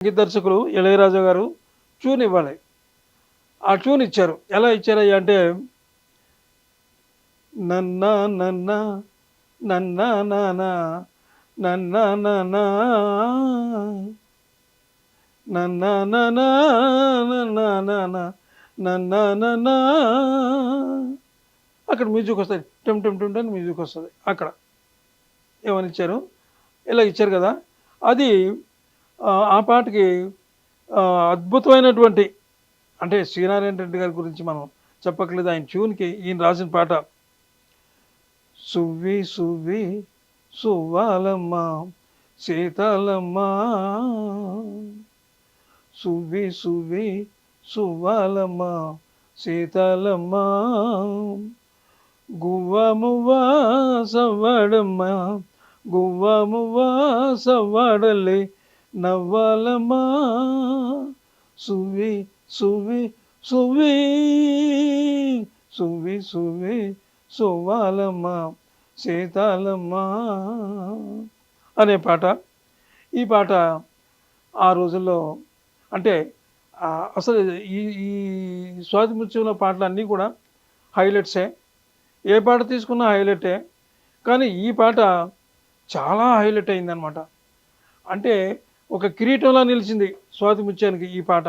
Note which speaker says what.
Speaker 1: సంగీత దర్శకులు ఇళయరాజా గారు ట్యూన్ ఇవ్వాలి. ఆ ట్యూన్ ఇచ్చారు. ఎలా ఇచ్చారయ్యా అంటే, నన్నా నన్నా నన్నా నానా నన్నా నానా నన్నా నానా నన్నా నానా నన్నా నానా అక్కడ మ్యూజిక్ వస్తది. టమ్ టమ్ టమ్ అని మ్యూజిక్ వస్తది. అక్కడ ఏమని ఇచ్చారు? ఇలా ఇచ్చారు కదా! అది ఆ పాటకి అద్భుతమైనటువంటి అంటే శ్రీనారాయణ రెడ్డి గారి గురించి మనం చెప్పక్కర్లేదు. ఆయన ట్యూన్‌కి ఈయన రాసిన పాట. సువ్వి సువ్వి సువ్వాలమ్మ సీతాలమ్మ సువ్వి సువ్వి సువ్వాలమ్మ సీతాలమ్మ గువ్వ మువ్వ సవ్వాడమ్మ గువ్వ మువ్వ సవ్వాడల్లే నవ్వాలమ్మ సువ్వి సువ్వి సువ్వి సువ్వి సువ్వి సువ్వాలమ్మ సీతాలమ్మ అనే పాట. ఈ పాట ఆ రోజుల్లో అంటే అసలు ఈ ఈ స్వాతి ముత్యంలో పాటలన్నీ కూడా హైలైట్సే. ఏ పాట తీసుకున్నా హైలైటే. కానీ ఈ పాట చాలా హైలైట్ అయిందనమాట. అంటే ఒక కిరీటంలా నిలిచింది స్వాతి ముత్యానికి ఈ పాట.